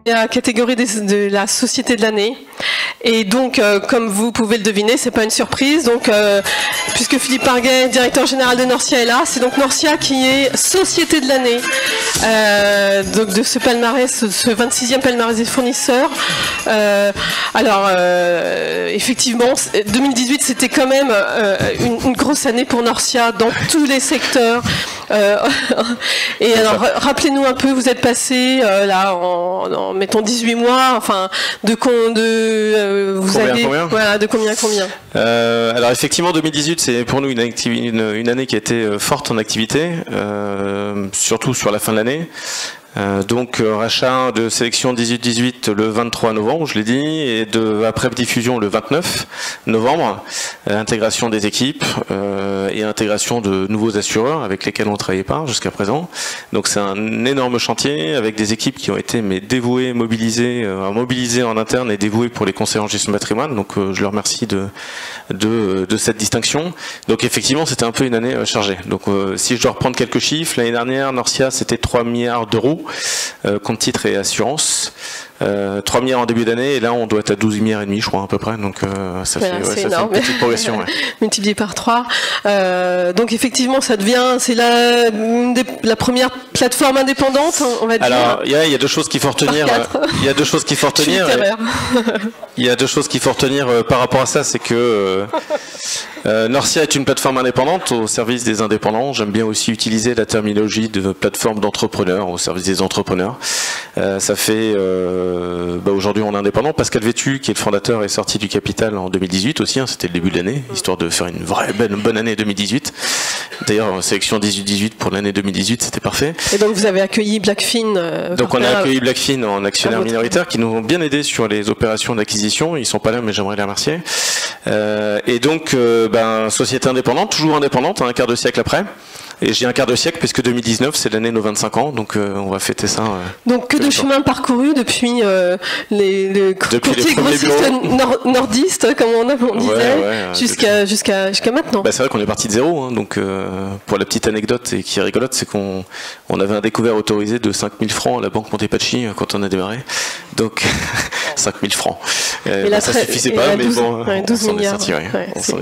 la catégorie de la société de l'année. Et donc, comme vous pouvez le deviner, c'est pas une surprise. Donc, puisque Philippe Parguet, directeur général de Norcia, est là, c'est donc Norcia qui est société de l'année donc de ce palmarès, ce 26e palmarès des fournisseurs. Effectivement, 2018, c'était quand même une grosse année pour Norcia dans tous les secteurs. Et alors, rappelez-nous un peu, vous êtes passé là en mettons 18 mois, enfin de combien alors effectivement 2018 c'est pour nous une année qui a été forte en activité, surtout sur la fin de l'année. Donc rachat de sélection 18-18 le 23 novembre, je l'ai dit, et après diffusion le 29 novembre, intégration des équipes et intégration de nouveaux assureurs avec lesquels on ne travaillait pas jusqu'à présent. Donc c'est un énorme chantier avec des équipes qui ont été dévouées, mobilisées en interne et dévouées pour les conseils en gestion de patrimoine. Donc je leur remercie de cette distinction. Donc effectivement c'était un peu une année chargée. Donc si je dois reprendre quelques chiffres, l'année dernière Norcia c'était 3 milliards d'euros. Compte titres et assurance, 3 milliards en début d'année, et là on doit être à 12 milliards et demi, je crois, à peu près. Donc ça fait une petite progression. Ouais. Multiplié par 3. Donc effectivement, ça devient, c'est la première plateforme indépendante, on va dire. Alors il y a deux choses qu'il faut retenir. Il y a deux choses qu'il faut retenir. Il y a deux choses qu'il faut retenir par rapport à ça, c'est que Norcia est une plateforme indépendante au service des indépendants. J'aime bien aussi utiliser la terminologie de plateforme d'entrepreneurs au service des entrepreneurs. Ça fait aujourd'hui on est indépendant. Pascal Vétu, qui est le fondateur, est sorti du capital en 2018 aussi. C'était le début de l'année, histoire de faire une vraie bonne année 2018. D'ailleurs, sélection 18-18 pour l'année 2018, c'était parfait. Et donc vous avez accueilli Blackfin. Donc on a accueilli Blackfin en actionnaire minoritaire, qui nous ont bien aidé sur les opérations d'acquisition. Ils sont pas là, mais j'aimerais les remercier. Et donc société indépendante, toujours indépendante, un quart de siècle après. Et j'ai un quart de siècle puisque 2019 c'est l'année de nos 25 ans, donc on va fêter ça. Donc que de chemin parcouru depuis les courtiers grossistes nordistes, comme on disait, jusqu'à maintenant. C'est vrai qu'on est parti de zéro, hein, donc pour la petite anecdote et qui est rigolote, c'est qu'on avait un découvert autorisé de 5 000 francs à la banque Montepaschi quand on a démarré. Donc 5 000 francs. Ça suffisait pas, mais bon, 12 on milliards. s'en est sorti.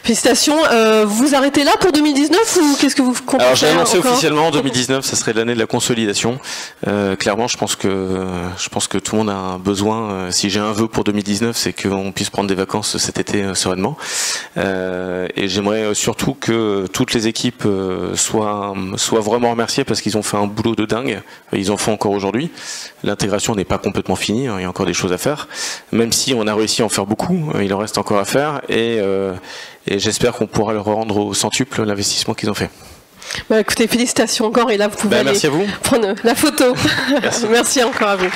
Félicitations. Vous arrêtez là pour 2019 ou qu'est-ce que vous comptez? Alors j'ai annoncé officiellement 2019, ça serait l'année de la consolidation. Clairement, je pense que tout le monde a un besoin. Si j'ai un vœu pour 2019, c'est qu'on puisse prendre des vacances cet été sereinement. Et j'aimerais surtout que toutes les équipes soient vraiment remerciées parce qu'ils ont fait un boulot de dingue. Ils en font encore aujourd'hui. L'intégration n'est pas complètement finie, hein, il y a encore des choses à faire. Même si on a réussi à en faire beaucoup, il en reste encore à faire. Et j'espère qu'on pourra leur rendre au centuple l'investissement qu'ils ont fait. Écoutez, félicitations encore, et là vous pouvez aller merci à vous. Prendre la photo. Merci. Merci encore à vous.